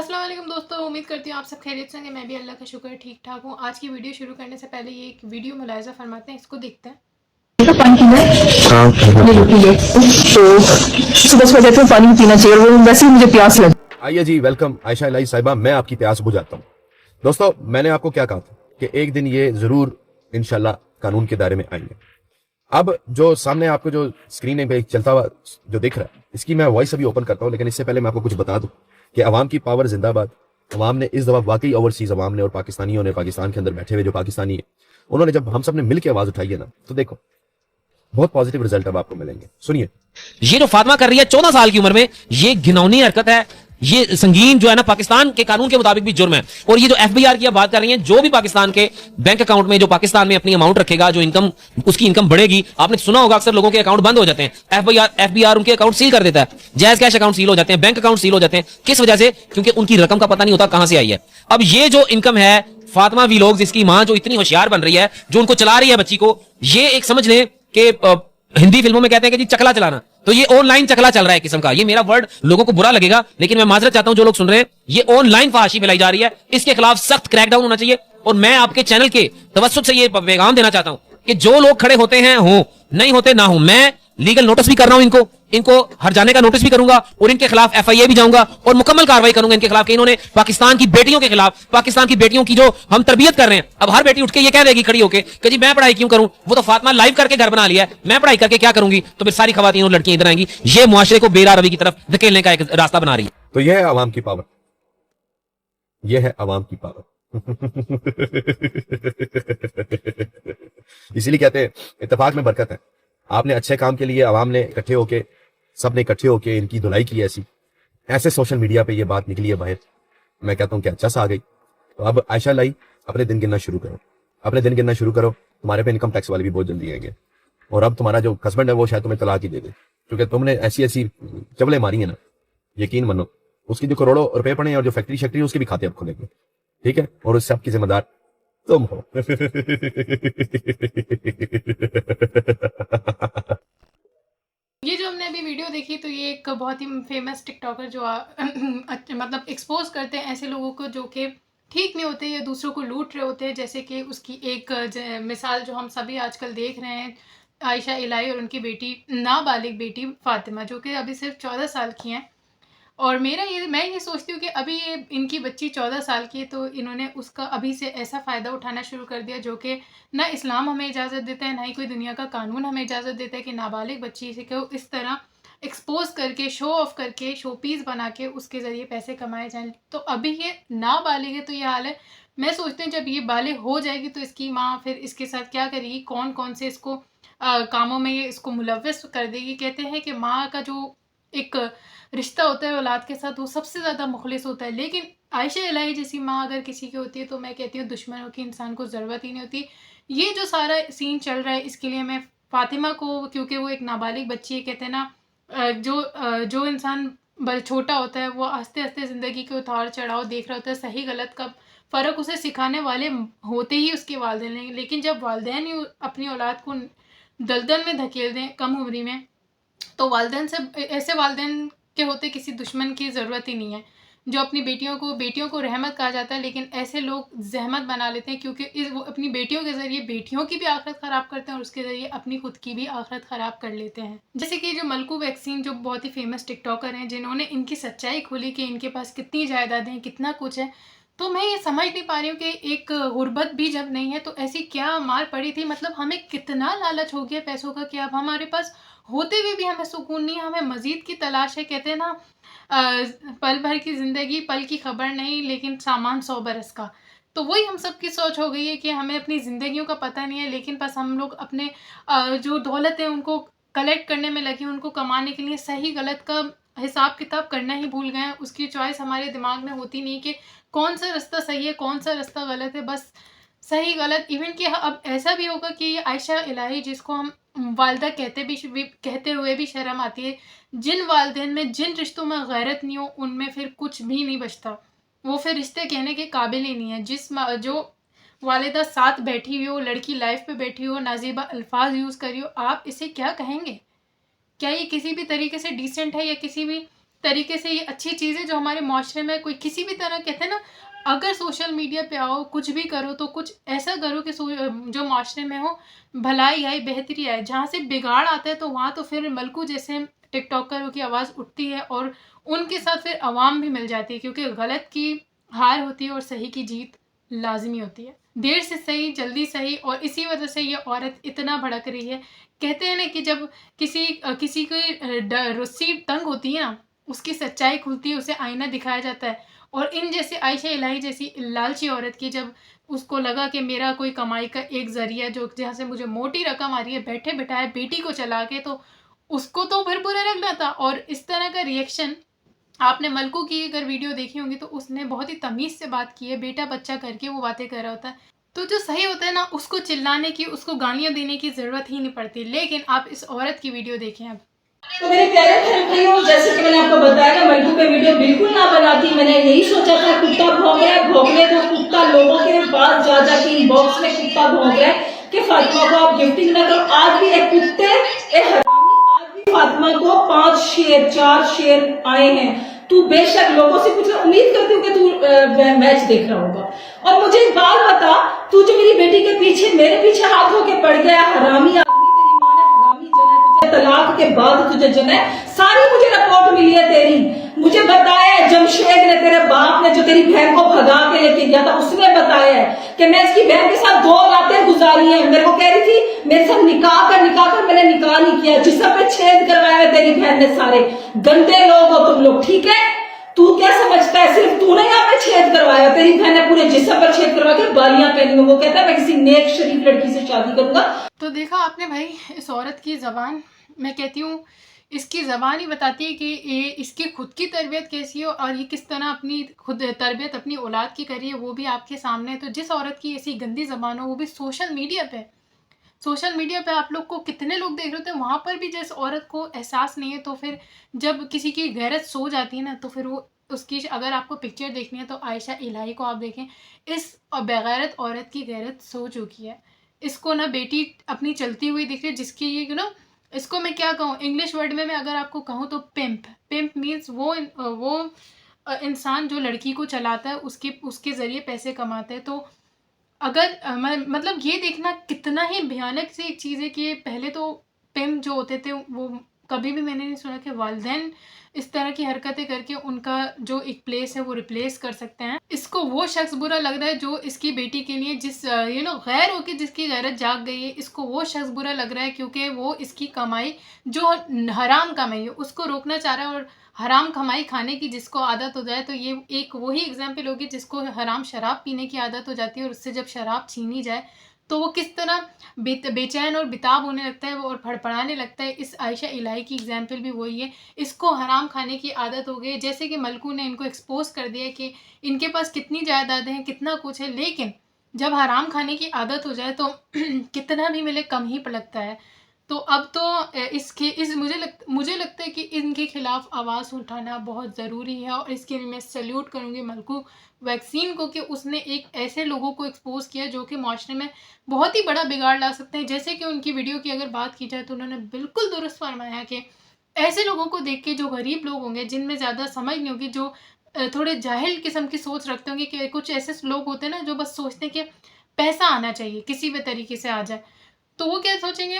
अस्सलाम वालेकुम दोस्तों, उम्मीद करती हूँ आप सब खैरियत से होंगे। मैं भी अल्लाह का शुक्र ठीक ठाक हूँ। आज की वीडियो शुरू करने से पहले ये एक वीडियो मुलाहिज़ा फरमाते हैं, इसको देखते हैं। तो पानी पीना नहीं पीए तो सुबह सुबह कहते हैं पानी पीना चाहिए और वो वैसे ही मुझे प्यास लगी। आइए जी, वेलकम आयशा इलाही साहिबा, मैं आपकी प्यास बुझाता हूँ। दोस्तों, मैंने आपको क्या कहा था कि एक दिन ये जरूर इंशाल्लाह कानून के दायरे में आएंगे। अब जो सामने आपको जो स्क्रीन पे चलता हुआ जो दिख रहा है, इसकी मैं वॉइस अभी ओपन करता हूँ, लेकिन इससे पहले मैं आपको कुछ बता दूं कि अवाम की पावर जिंदाबाद। अवाम ने इस दफा वाकई ओवरसीज अवाम ने और पाकिस्तानियों ने, पाकिस्तान के अंदर बैठे हुए जो पाकिस्तानी है, उन्होंने जब हम सब ने मिलकर आवाज उठाई है ना, तो देखो बहुत पॉजिटिव रिजल्ट अब आपको मिलेंगे। सुनिए, ये जो फातिमा कर रही है 14 साल की उम्र में, ये घिनौनी हरकत है। ये संगीन जो है ना, पाकिस्तान के कानून के मुताबिक भी जुर्म है। और ये जो एफबीआर की बात कर रही है, जो भी पाकिस्तान के बैंक अकाउंट में, जो पाकिस्तान में अपनी अमाउंट रखेगा, जो इनकम उसकी इनकम बढ़ेगी। आपने सुना होगा अक्सर लोगों के अकाउंट बंद हो जाते हैं, एफबीआर उनके अकाउंट सील कर देता है, जायज कैश अकाउंट सील हो जाते हैं, बैंक अकाउंट सील हो जाते हैं। किस वजह से? क्योंकि उनकी रकम का पता नहीं होता कहां से आई है। अब ये जो इनकम है, फातिमा वीलॉग्स, जिसकी मां जो इतनी होशियार बन रही है, जो उनको चला रही है बच्ची को, ये एक समझ लें कि हिंदी फिल्मों में कहते हैं कि जी चकला चलाना, तो ये ऑनलाइन चकला चल रहा है किस्म का। ये मेरा वर्ड लोगों को बुरा लगेगा, लेकिन मैं माजरत चाहता हूं जो लोग सुन रहे हैं। ये ऑनलाइन फहाशी फैलाई जा रही है, इसके खिलाफ सख्त क्रैकडाउन होना चाहिए। और मैं आपके चैनल के तवज्जुह से ये पैगाम देना चाहता हूं कि जो लोग खड़े होते हैं हो, नहीं होते ना हो। मैं लीगल नोटिस भी कर रहा हूं, इनको हर जाने का नोटिस भी करूंगा, और इनके खिलाफ एफआईए भी जाऊंगा और मुकम्मल कार्रवाई करूंगा इनके खिलाफ कि इन्होंने पाकिस्तान की बेटियों के खिलाफ, पाकिस्तान की बेटियों की जो हम तरबियत कर रहे हैं। अब हर बेटी उठ के ये कह देगी खड़ी होकर कि जी मैं पढ़ाई क्यों करूं, वो तो फातिमा लाइव करके घर बना लिया है, मैं पढ़ाई करके क्या करूंगी। तो फिर सारी खवातीन और लड़कियां इधर आएंगी। ये मुआशरे को बेरारवी की तरफ धकेलने का एक रास्ता बना रही है। तो यह है आवाम की पावर, यह है आवाम की पावर। इसीलिए कहते हैं इत्तेफाक में बरकत है। आपने अच्छे काम के लिए आवाम ने इकट्ठे होके, सब ने इकट्ठे होके इनकी धुलाई की, ऐसे सोशल मीडिया पे ये बात निकली है बाहर। मैं कहता हूँ क्या चस आ गई। तो अब आयशा लाई अपने दिन गिनना शुरू करो, अपने दिन गिनना शुरू करो। तुम्हारे पे इनकम टैक्स वाले भी बहुत जल्दी आएंगे, और अब तुम्हारा जो हस्बैंड है वो शायद तुम्हें तलाक ही दे दे, क्योंकि तुमने ऐसी ऐसी चवले मारी है ना, यकीन मानो उसकी जो करोड़ों रुपए पड़े और जो फैक्ट्री शैक्ट्री उसके भी खाते अब खुलेंगे, ठीक है। और उस सब की जिम्मेदार तुम हो। ये जो हमने अभी वीडियो देखी, तो ये एक बहुत ही फेमस टिकटॉकर जो मतलब एक्सपोज करते हैं ऐसे लोगों को जो कि ठीक नहीं होते या दूसरों को लूट रहे होते हैं। जैसे कि उसकी एक मिसाल जो हम सभी आजकल देख रहे हैं, आयशा इलाही और उनकी बेटी, नाबालिग बेटी फातिमा, जो कि अभी सिर्फ 14 साल की हैं। और मैं ये सोचती हूँ कि अभी ये इनकी बच्ची 14 साल की है, तो इन्होंने उसका अभी से ऐसा फ़ायदा उठाना शुरू कर दिया जो कि ना इस्लाम हमें इजाज़त देता है, ना ही कोई दुनिया का कानून हमें इजाज़त देता है कि नाबालिग बच्ची से को इस तरह एक्सपोज करके, शो ऑफ करके, शो पीस बना के उसके ज़रिए पैसे कमाए जाएँ। तो अभी ये नाबालिग है, तो ये हाल है। मैं सोचती हूँ जब ये बालिग हो जाएगी तो इसकी माँ फिर इसके साथ क्या करेगी, कौन-कौन से इसको कामों में ये इसको मुलव्वस कर देगी। कहते हैं कि माँ का जो एक रिश्ता होता है औलाद के साथ, वो सबसे ज़्यादा मुखलिस होता है। लेकिन आयशा इलाही जैसी माँ अगर किसी की होती है, तो मैं कहती हूँ दुश्मनों की इंसान को ज़रूरत ही नहीं होती। ये जो सारा सीन चल रहा है, इसके लिए मैं फ़ातिमा को, क्योंकि वो एक नाबालिग बच्ची है, कहते हैं ना जो इंसान छोटा होता है वो आस्ते-आस्ते ज़िंदगी के उतार-चढ़ाव देख रहा होता है, सही गलत का फ़र्क उसे सिखाने वाले होते ही उसके वालिदैन हैं। लेकिन जब वालिदैन ही अपनी औलाद को दलदल में धकेल दें कम उम्री में, तो वालिदैन से ऐसे वालिदैन के होते किसी दुश्मन की ज़रूरत ही नहीं है। जो अपनी बेटियों को रहमत कहा जाता है, लेकिन ऐसे लोग ज़हमत बना लेते हैं, क्योंकि वो अपनी बेटियों के ज़रिए बेटियों की भी आखिरत ख़राब करते हैं और उसके ज़रिए अपनी खुद की भी आखिरत ख़राब कर लेते हैं। जैसे कि जो मलकू वैक्सीन, जो बहुत ही फ़ेमस टिकटॉकर हैं, जिन्होंने इनकी सच्चाई खोली कि इनके पास कितनी जायदादें हैं, कितना कुछ है। तो मैं ये समझ नहीं पा रही हूँ कि एक गुर्बत भी जब नहीं है, तो ऐसी क्या मार पड़ी थी। मतलब हमें कितना लालच हो गया पैसों का कि अब हमारे पास होते हुए भी हमें सुकून नहीं है, हमें मज़ीद की तलाश है। कहते हैं ना, पल भर की ज़िंदगी पल की खबर नहीं, लेकिन सामान 100 बरस का। तो वही हम सब की सोच हो गई है कि हमें अपनी ज़िंदगियों का पता नहीं है, लेकिन बस हम लोग अपने जो दौलत है उनको कलेक्ट करने में लगे हैं, उनको कमाने के लिए सही गलत का हिसाब किताब करना ही भूल गए हैं। उसकी चॉइस हमारे दिमाग में होती नहीं कि कौन सा रास्ता सही है, कौन सा रास्ता गलत है। बस सही गलत, इवन कि अब ऐसा भी होगा कि ये आयशा इलाही, जिसको हम वालिदा कहते हुए भी शर्म आती है, जिन वालिदैन में, जिन रिश्तों में गैरत नहीं हो, उनमें फिर कुछ भी नहीं बचता। वो फिर रिश्ते कहने के काबिल ही नहीं है। जो वालिदा साथ बैठी हुई हो, लड़की लाइफ पे बैठी हो, नाज़ेबा अल्फाज यूज़ कर रही हो, आप इसे क्या कहेंगे? क्या ये किसी भी तरीके से डिसेंट है, या किसी भी तरीके से ये अच्छी चीज़ है जो हमारे माशरे में कोई किसी भी तरह कहते हैं ना, अगर सोशल मीडिया पे आओ कुछ भी करो तो कुछ ऐसा करो कि जो माशरे में हो भलाई आए, बेहतरी आए। जहाँ से बिगाड़ आता है तो वहाँ तो फिर मलकू जैसे टिकटॉकरों की आवाज़ उठती है और उनके साथ फिर आवाम भी मिल जाती है, क्योंकि गलत की हार होती है और सही की जीत लाजमी होती है। देर से सही जल्दी सही, और इसी वजह से ये औरत इतना भड़क रही है। कहते हैं ना कि जब किसी की रस्सी तंग होती है ना, उसकी सच्चाई खुलती है, उसे आईना दिखाया जाता है। और इन जैसे आयशा इलाही जैसी लालची औरत की जब उसको लगा कि मेरा कोई कमाई का एक जरिया जो जहाँ से मुझे मोटी रकम आ रही है बैठे बिठाए बेटी को चला के, तो उसको तो फिर बुरा लगना था। और इस तरह का रिएक्शन आपने मलकू की अगर वीडियो देखी होंगी तो उसने बहुत ही तमीज़ से बात की है, बेटा बच्चा करके वो बातें कर रहा होता है। तो जो सही होता है ना, उसको चिल्लाने की, उसको गालियाँ देने की ज़रूरत ही नहीं पड़ती। लेकिन आप इस औरत की वीडियो देखें अब। तो मेरे प्यारे भाइयों, जैसे कि मैंने आपको बताया कि मलकू पे वीडियो बिल्कुल ना बनाती। मैंने यही सोचा था कुत्ता भौंक रहा है, भौंकने दो। कुत्ता लोगों के पास जा जाके इनबॉक्स में कुत्ता भौंक रहा है कि फातिमा को आप गिफ्टिंग ना करो। आज भी एक कुत्ते आज भी फातिमा को 4 शेर आए हैं। तू बेशक लोगों से कुछ उम्मीद करती हूँ कि तू मैच देख रहा होगा। और मुझे एक बात बता, तू जो मेरी बेटी के पीछे मेरे पीछे हाथ होके पड़ गया, हरामी आदमी, तेरी माँ ने हरामी जना है तुझे, तलाक के बाद तुझे जना है। सारी मुझे रिपोर्ट मिली है तेरी। मुझे बताया है जमशेद ने, तेरे बाप ने, जो तेरी बहन को भगा के लेके गया था, उसने बताया है कि मैं इसकी बहन के साथ 2 रातें गुजारी हैं। मेरे को कह रही थी मेरे साथ निकाह कर मैंने निकाह नहीं किया। जिसम पे छेद करवाया तेरी बहन ने। सारे गंदे लोग हो तुम लोग, ठीक है। तू क्या समझता है सिर्फ तूने यहाँ पे छेद करवाया, तेरी बहन ने पूरे जिस्म पर छेद करवा के बालियां पहनी हुई। वो कहता है मैं किसी नेक शरीफ लड़की से शादी करूंगा। तो देखा आपने भाई, इस औरत की ज़बान, मैं कहती हूँ इसकी ज़बान ही बताती है कि ये इसकी खुद की तरबियत कैसी हो और ये किस तरह अपनी खुद तरबियत अपनी औलाद की करी है, वो भी आपके सामने है। तो जिस औरत की ऐसी गंदी ज़बान हो, वो भी सोशल मीडिया पे आप लोग को कितने लोग देख रहे होते हैं, वहाँ पर भी जिस औरत को एहसास नहीं है, तो फिर जब किसी की गैरत सो जाती है ना, तो फिर वो उसकी, अगर आपको पिक्चर देखनी है तो आयशा इलाही को आप देखें। इस बेगैरत औरत की गैरत सो चुकी है। इसको ना बेटी अपनी चलती हुई दिख रही है, जिसकी ये इसको मैं क्या कहूँ, इंग्लिश वर्ड में मैं अगर आपको कहूँ तो पिम्प मीन्स वो इंसान जो लड़की को चलाता है, उसके ज़रिए पैसे कमाता है। तो अगर मतलब ये देखना कितना ही भयानक सी एक चीज़ है कि पहले तो पिम्प जो होते थे वो कभी भी मैंने नहीं सुना कि वालिदैन इस तरह की हरकतें करके उनका जो एक प्लेस है वो रिप्लेस कर सकते हैं। इसको वो शख्स बुरा लग रहा है जो इसकी बेटी के लिए जिस गैर होके जिसकी गैरत जाग गई है, इसको वो शख्स बुरा लग रहा है क्योंकि वो इसकी कमाई जो हराम कमाई है उसको रोकना चाह रहा है। और हराम कमाई खाने की जिसको आदत हो जाए, तो ये एक वही एग्जाम्पल होगी जिसको हराम शराब पीने की आदत हो जाती है और उससे जब शराब छीनी जाए तो वो किस तरह बेचैन और बेताब होने लगता है और फड़फड़ाने लगता है। इस आयशा इलाही की एग्जाम्पल भी वही है। इसको हराम खाने की आदत हो गई, जैसे कि मलकू ने इनको एक्सपोज कर दिया कि इनके पास कितनी जायदादें हैं, कितना कुछ है, लेकिन जब हराम खाने की आदत हो जाए तो कितना भी मिले कम ही लगता है। तो अब तो मुझे लगता है कि इनके खिलाफ आवाज़ उठाना बहुत ज़रूरी है। और इसके लिए मैं सैल्यूट करूँगी मलकू वैक्सीन को कि उसने एक ऐसे लोगों को एक्सपोज किया जो कि माशरे में बहुत ही बड़ा बिगाड़ ला सकते हैं। जैसे कि उनकी वीडियो की अगर बात की जाए तो उन्होंने बिल्कुल दुरुस्त फरमाया कि ऐसे लोगों को देख के, जो गरीब लोग होंगे जिनमें ज़्यादा समझ नहीं होगी, जो थोड़े जाहिल किस्म की सोच रखते होंगे, कि कुछ ऐसे लोग होते हैं ना जो बस सोचते हैं कि पैसा आना चाहिए, किसी भी तरीके से आ जाए, तो वो क्या सोचेंगे,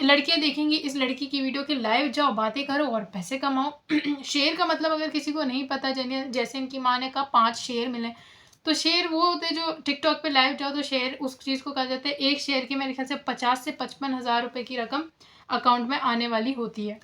लड़कियां देखेंगी इस लड़की की वीडियो के लाइव जाओ, बातें करो और पैसे कमाओ। शेर का मतलब अगर किसी को नहीं पता, जैसे इनकी माँ ने कहा 5 शेर मिले, तो शेर वो होते जो टिकटॉक पे लाइव जाओ तो शेर उस चीज़ को कहा जाता है। एक शेर की मेरे ख्याल से 50 से 55 हज़ार रुपये की रकम अकाउंट में आने वाली होती है।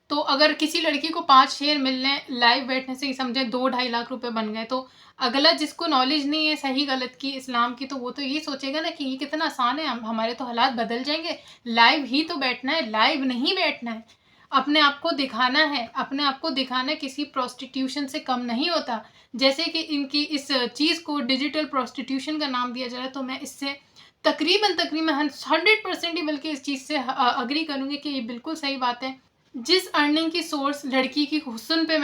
तो अगर किसी लड़की को 5 शेर मिलने लाइव बैठने से ही समझे 2-2.5 लाख रुपए बन गए, तो अगला जिसको नॉलेज नहीं है सही गलत की, इस्लाम की, तो वो तो ये सोचेगा ना कि ये कितना आसान है, हमारे तो हालात बदल जाएंगे, लाइव ही तो बैठना है, लाइव नहीं बैठना है, अपने आप को दिखाना है, अपने आप को दिखाना किसी प्रोस्टिट्यूशन से कम नहीं होता। जैसे कि इनकी इस चीज़ को डिजिटल प्रोस्टिट्यूशन का नाम दिया जा रहा है, तो मैं इससे तकरीबन 100% ही बल्कि इस चीज़ से अग्री करूँगी कि ये बिल्कुल सही बात है। जिस अर्निंग की सोर्स लड़की की हुस्न पे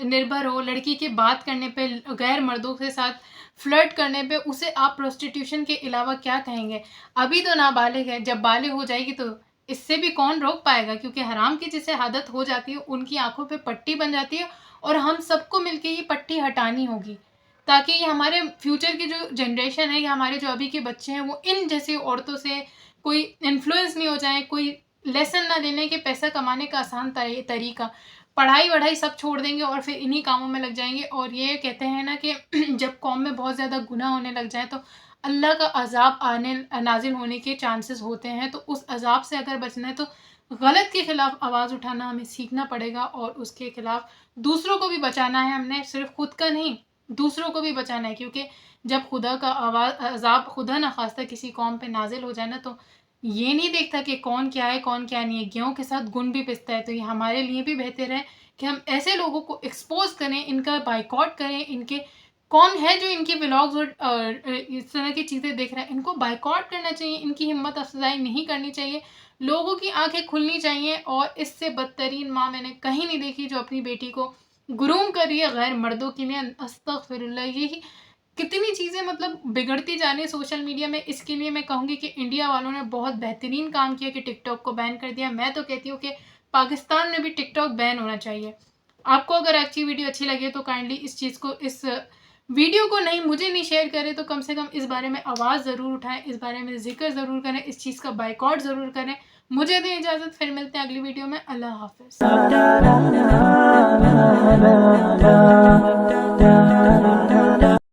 निर्भर हो, लड़की के बात करने पे, गैर मर्दों के साथ फ्लर्ट करने पे, उसे आप प्रोस्टिट्यूशन के अलावा क्या कहेंगे। अभी तो नाबालिग है, जब बालिग हो जाएगी तो इससे भी कौन रोक पाएगा, क्योंकि हराम की जिसे आदत हो जाती है उनकी आंखों पे पट्टी बन जाती है और हम सबको मिलके ये पट्टी हटानी होगी, ताकि ये हमारे फ्यूचर की जो जनरेशन है या हमारे जो अभी के बच्चे हैं वो इन जैसी औरतों से कोई इन्फ्लुएंस नहीं हो जाए, कोई लेसन ना लेने के पैसा कमाने का आसान तरीका, पढ़ाई वढ़ाई सब छोड़ देंगे और फिर इन्हीं कामों में लग जाएंगे। और ये कहते हैं ना कि जब कौम में बहुत ज़्यादा गुनाह होने लग जाए तो अल्लाह का अजाब नाजिल होने के चांसेस होते हैं। तो उस अजाब से अगर बचना है तो गलत के खिलाफ आवाज़ उठाना हमें सीखना पड़ेगा और उसके खिलाफ दूसरों को भी बचाना है। हमने सिर्फ खुद का नहीं, दूसरों को भी बचाना है, क्योंकि जब खुदा का अजाब खुदा ना खास्ता किसी कौम पे नाजिल हो जाए ना, तो ये नहीं देखता कि कौन क्या है कौन क्या नहीं है, गेहूं के साथ गुण भी पिसता है। तो ये हमारे लिए भी बेहतर है कि हम ऐसे लोगों को एक्सपोज करें, इनका बाइकआउट करें, इनके कौन है जो इनके व्लॉग्स और इस तरह की चीज़ें देख रहा है, इनको बाइकआउट करना चाहिए, इनकी हिम्मत अफजाई नहीं करनी चाहिए, लोगों की आंखें खुलनी चाहिए। और इससे बदतरीन माँ मैंने कहीं नहीं देखी जो अपनी बेटी को ग्रूम कर रही है गैर मर्दों के लिए। अस्तगफिरुल्लाह, यही कितनी चीज़ें मतलब बिगड़ती जा रही है सोशल मीडिया में। इसके लिए मैं कहूँगी कि इंडिया वालों ने बहुत बेहतरीन काम किया कि टिकटॉक को बैन कर दिया। मैं तो कहती हूँ कि पाकिस्तान में भी टिकटॉक बैन होना चाहिए। आपको अगर अच्छी वीडियो अच्छी लगे तो काइंडली इस चीज़ को, इस वीडियो को नहीं, मुझे नहीं शेयर करें तो कम से कम इस बारे में आवाज़ ज़रूर उठाएं, इस बारे में जिक्र ज़रूर करें, इस चीज़ का बाइकआउट ज़रूर करें। मुझे दें इजाज़त, फिर मिलते हैं अगली वीडियो में। अल्लाह हाफ़िज़।